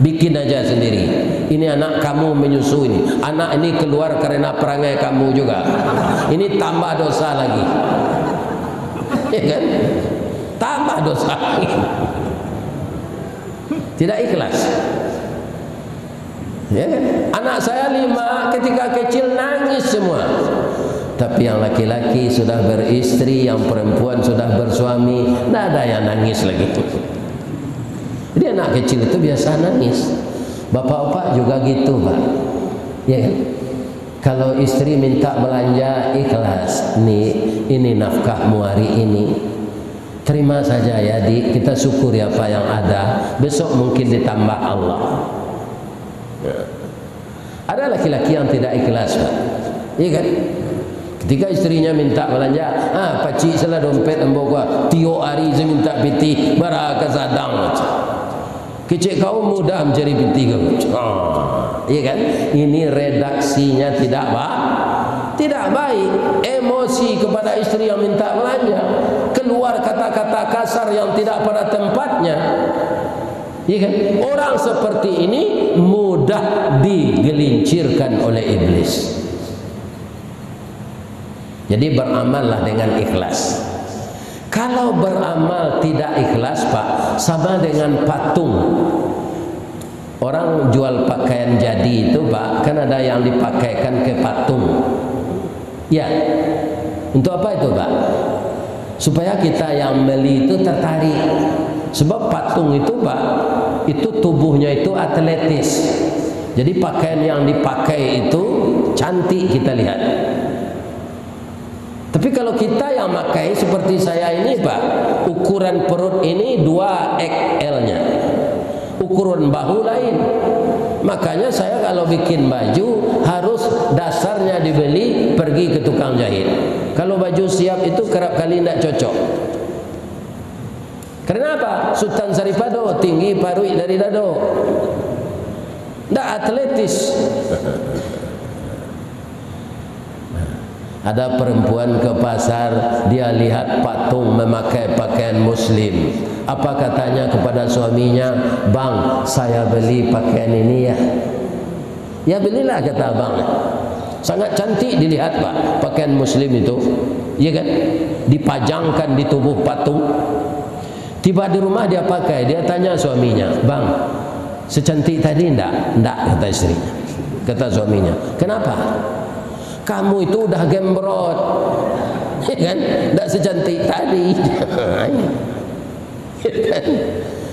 Bikin aja sendiri. Ini anak kamu menyusui ini. Anak ini keluar karena perangai kamu juga. Ini tambah dosa lagi. Ya kan? Tambah dosa lagi. Tidak ikhlas, ya kan? Anak saya 5 ketika kecil nangis semua. Tapi yang laki-laki sudah beristri, yang perempuan sudah bersuami, tidak ada yang nangis lagi. Jadi anak kecil itu biasa nangis. Bapak-bapak juga gitu, Pak. Ya kan? Kalau istri minta belanja, ikhlas. Ini nafkahmu hari ini. Terima saja ya, kita syukuri apa yang ada. Besok mungkin ditambah Allah. Ada laki-laki yang tidak ikhlas, Pak. Iya kan? Ketika istrinya minta belanja, pakcik salah dompet embok gua, tio hari saya minta piti, baraka sadang. Kecik kau mudah mencari piti kau. Iya kan? Ini redaksinya tidak baik. Emosi kepada istri yang minta belanja, keluar kata-kata kasar yang tidak pada tempatnya. Ya kan? Orang seperti ini mudah digelincirkan oleh iblis. Jadi beramallah dengan ikhlas. Kalau beramal tidak ikhlas, Pak, sama dengan patung. Orang jual pakaian jadi itu, Pak, kan ada yang dipakaikan ke patung. Ya, untuk apa itu, Pak? Supaya kita yang beli itu tertarik. Sebab patung itu, Pak, itu tubuhnya itu atletis. Jadi pakaian yang dipakai itu cantik kita lihat. Tapi kalau kita yang pakai seperti saya ini, Pak, ukuran perut ini 2XL-nya, ukuran bahu lain. Makanya saya kalau bikin baju harus dasarnya dibeli, pergi ke tukang jahit. Kalau baju siap itu kerap kali tidak cocok. Kenapa? Sultan Saripado tinggi parui dari dado, tidak atletis. Ada perempuan ke pasar, dia lihat patung memakai pakaian muslim. Apa katanya kepada suaminya? Bang, saya beli pakaian ini ya. Ya belilah, kata abang. Sangat cantik dilihat, Pak, pakaian muslim itu. Iya kan? Dipajangkan di tubuh patung. Tiba di rumah dia pakai, dia tanya suaminya, Bang, secantik tadi enggak? Enggak, kata istrinya. Kata suaminya, kenapa? Kamu itu udah gembrot, ya kan? Tidak secantik tadi. Ya kan?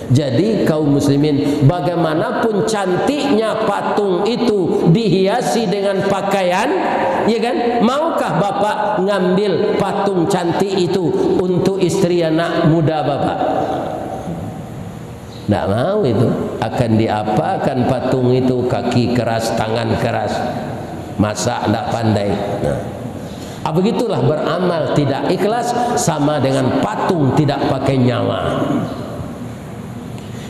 Jadi kaum muslimin, bagaimanapun cantiknya patung itu dihiasi dengan pakaian, ya kan? Maukah Bapak ngambil patung cantik itu untuk istri anak muda Bapak? Tidak mau itu. Akan diapakan patung itu? Kaki keras, tangan keras, masak tidak pandai. Begitulah beramal tidak ikhlas, sama dengan patung tidak pakai nyawa.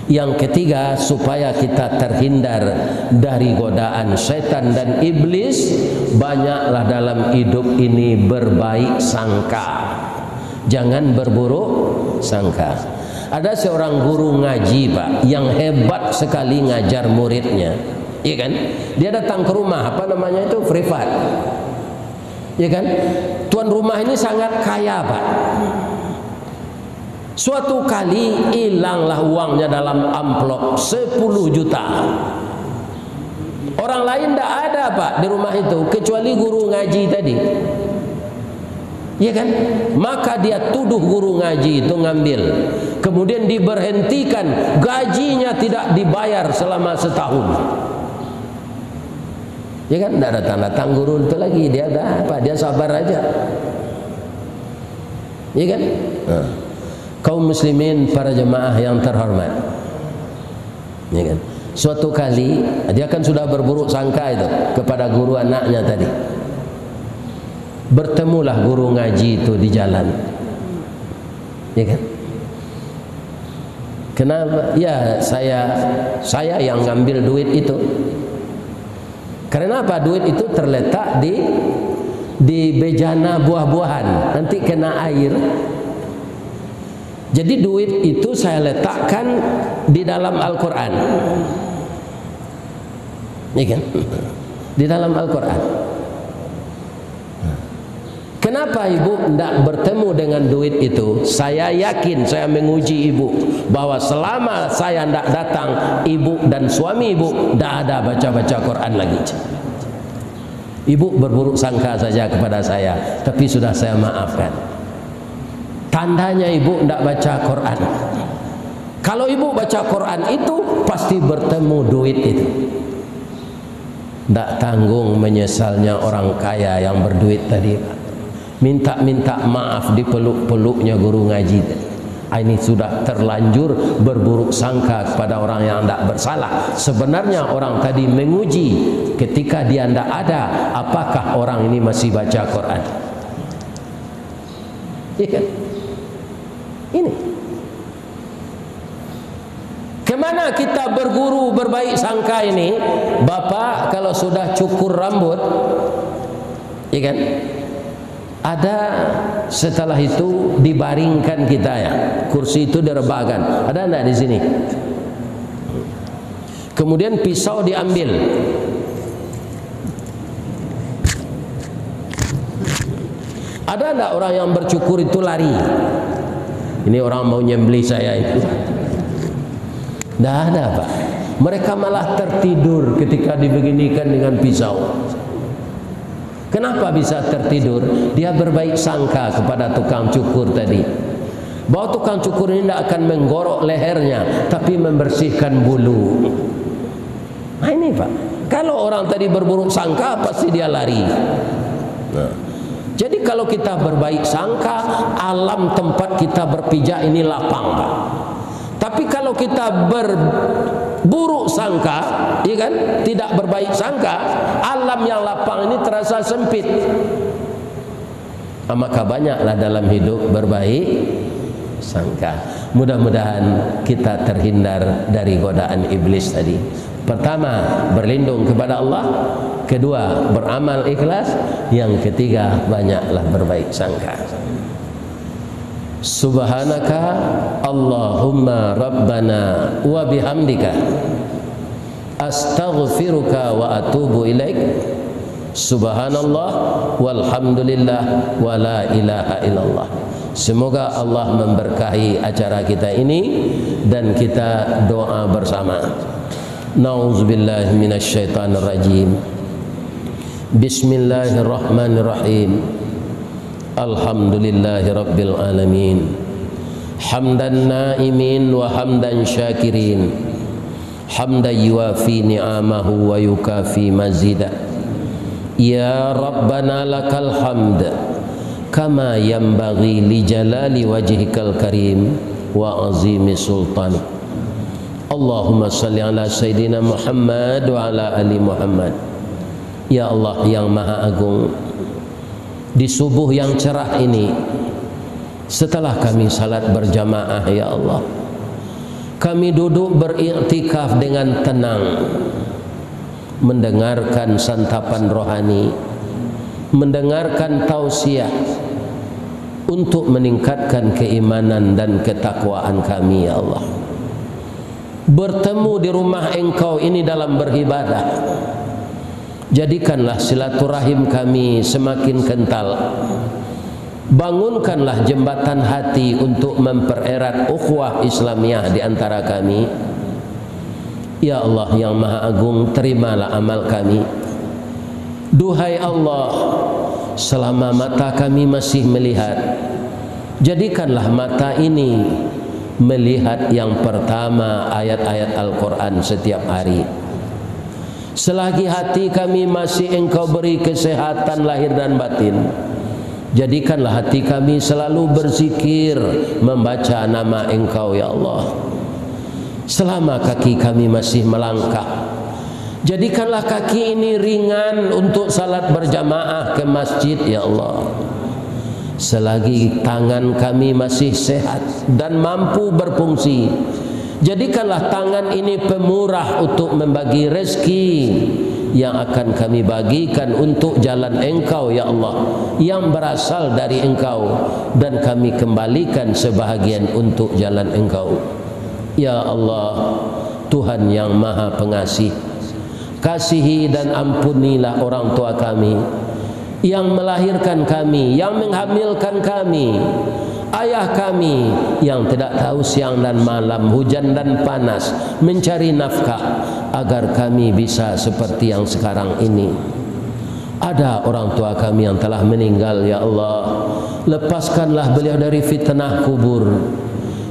Yang ketiga, supaya kita terhindar dari godaan setan dan iblis, banyaklah dalam hidup ini berbaik sangka, jangan berburuk sangka. Ada seorang guru ngaji, Pak, yang hebat sekali ngajar muridnya. Iya kan? Dia datang ke rumah, apa namanya itu, privat. Ya kan? Tuan rumah ini sangat kaya, Pak. Suatu kali hilanglah uangnya dalam amplop 10 juta. Orang lain tidak ada, Pak, di rumah itu, kecuali guru ngaji tadi. Ya kan? Maka dia tuduh guru ngaji itu ngambil, kemudian diberhentikan, gajinya tidak dibayar selama setahun. Ya kan? Tidak datang-datang guru itu lagi, dia dah apa? Dia sabar aja. Ya kan? Nah. Kaum muslimin, para jemaah yang terhormat, ya kan? Suatu kali dia kan sudah berburuk sangka itu kepada guru anaknya tadi. Bertemulah guru ngaji itu di jalan, ya kan? Kenapa? Ya saya yang ngambil duit itu. Karena apa? Duit itu terletak di bejana buah-buahan, nanti kena air. Jadi duit itu saya letakkan di dalam Al-Quran, ya kan? Di dalam Al-Quran. Kenapa ibu tidak bertemu dengan duit itu? Saya yakin, saya menguji ibu bahwa selama saya tidak datang, ibu dan suami ibu tidak ada baca-baca Quran lagi. Ibu berburuk sangka saja kepada saya, tapi sudah saya maafkan. Tandanya ibu tidak baca Quran. Kalau ibu baca Quran itu pasti bertemu duit itu. Tidak tanggung menyesalnya orang kaya yang berduit tadi, minta-minta maaf di peluk-peluknya guru ngaji. Ini sudah terlanjur berburuk sangka kepada orang yang tidak bersalah. Sebenarnya orang tadi menguji ketika dia tidak ada, apakah orang ini masih baca Quran. Ya kan? Ini kemana kita berguru berbaik sangka ini? Bapak kalau sudah cukur rambut, ya kan, ada setelah itu dibaringkan kita ya, kursi itu direbahkan, ada enggak di sini? Kemudian pisau diambil, ada enggak orang yang bercukur itu lari? Ini orang mau nyembelih saya itu. Tidak ada Pak. Mereka malah tertidur ketika dibeginikan dengan pisau. Kenapa bisa tertidur? Dia berbaik sangka kepada tukang cukur tadi, bahwa tukang cukur ini tidak akan menggorok lehernya, tapi membersihkan bulu. Nah ini Pak, kalau orang tadi berburuk sangka pasti dia lari. Nah, jadi kalau kita berbaik sangka, alam tempat kita berpijak ini lapang Pak. Tapi kalau kita berburuk sangka, ya kan, tidak berbaik sangka, alam yang lapang ini terasa sempit. Maka banyaklah dalam hidup berbaik sangka. Mudah-mudahan kita terhindar dari godaan iblis tadi. Pertama, berlindung kepada Allah. Kedua, beramal ikhlas. Yang ketiga, banyaklah berbaik sangka. Subhanaka Allahumma Rabbana wa bihamdika astaghfiruka wa atubu ilaik. Subhanallah walhamdulillah wa la ilaha illallah. Semoga Allah memberkahi acara kita ini dan kita doa bersama. Na'udzubillahi minasyaitonir rajim. Bismillahirrahmanirrahim. Alhamdulillahi rabbil alamin. Hamdan naimin wa hamdan syakirin. Hamdan yuafi ni'amahu wa yukafi mazidah. Ya Rabbana lakal hamd kama yanbaghi li jalali wajhikal karim wa azimi sultanik. Allahumma salli ala Sayyidina Muhammad wa ala ali Muhammad. Ya Allah yang maha agung, di subuh yang cerah ini, setelah kami salat berjamaah ya Allah, kami duduk beriktikaf dengan tenang, mendengarkan santapan rohani, mendengarkan tausiah untuk meningkatkan keimanan dan ketakwaan kami ya Allah. Bertemu di rumah Engkau ini dalam beribadah, jadikanlah silaturahim kami semakin kental. Bangunkanlah jembatan hati untuk mempererat ukhuwah Islamiyah di antara kami. Ya Allah yang Maha Agung, terimalah amal kami. Duhai Allah, selama mata kami masih melihat, jadikanlah mata ini melihat yang pertama ayat-ayat Al-Quran setiap hari. Selagi hati kami masih Engkau beri kesehatan lahir dan batin, jadikanlah hati kami selalu berzikir, membaca nama Engkau ya Allah. Selama kaki kami masih melangkah, jadikanlah kaki ini ringan untuk salat berjamaah ke masjid ya Allah. Selagi tangan kami masih sehat dan mampu berfungsi, jadikanlah tangan ini pemurah untuk membagi rezeki yang akan kami bagikan untuk jalan Engkau ya Allah, yang berasal dari Engkau, dan kami kembalikan sebahagian untuk jalan Engkau. Ya Allah, Tuhan yang Maha Pengasih, kasihi dan ampunilah orang tua kami yang melahirkan kami, yang menghamilkan kami, ayah kami yang tidak tahu siang dan malam, hujan dan panas mencari nafkah agar kami bisa seperti yang sekarang ini. Ada orang tua kami yang telah meninggal ya Allah, lepaskanlah beliau dari fitnah kubur,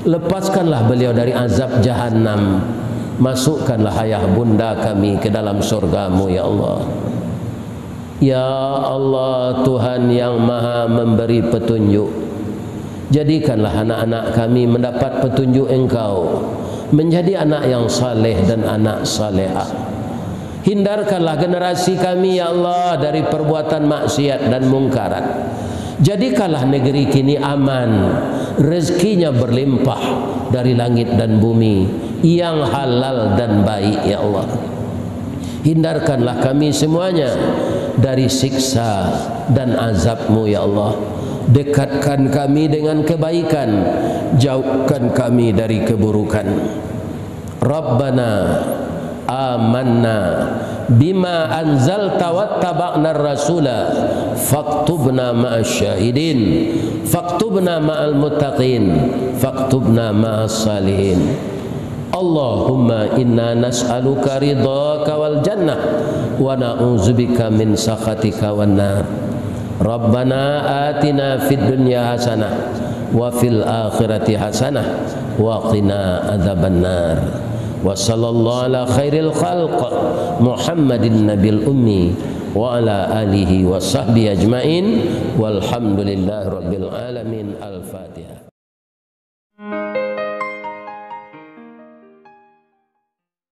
lepaskanlah beliau dari azab jahanam, masukkanlah ayah bunda kami ke dalam surgamu ya Allah. Ya Allah, Tuhan yang Maha memberi petunjuk, jadikanlah anak-anak kami mendapat petunjuk Engkau, menjadi anak yang saleh dan anak salehah. Hindarkanlah generasi kami ya Allah dari perbuatan maksiat dan mungkarat. Jadikanlah negeri kini aman, rezekinya berlimpah dari langit dan bumi, yang halal dan baik ya Allah. Hindarkanlah kami semuanya dari siksa dan azab-Mu ya Allah. Dekatkan kami dengan kebaikan, jauhkan kami dari keburukan. Rabbana amanna bima anzalta wattaba'na ar-rasula faktubna ma'as syahidin faktubna ma'al muttaqin faktubna ma'as salihin. Allahumma inna nas'aluka ridhaka wal jannah wa na'udzubika min sakhatika wan nar. Rabbana atina fid dunya hasanah wa fil akhirati hasanah wa qina adzaban nar. Wa sallallahu ala khairil khalq Muhammadin nabil ummi wa ala alihi wa sahbihi ajmain walhamdulillahi rabbil alamin. Al-Fatihah.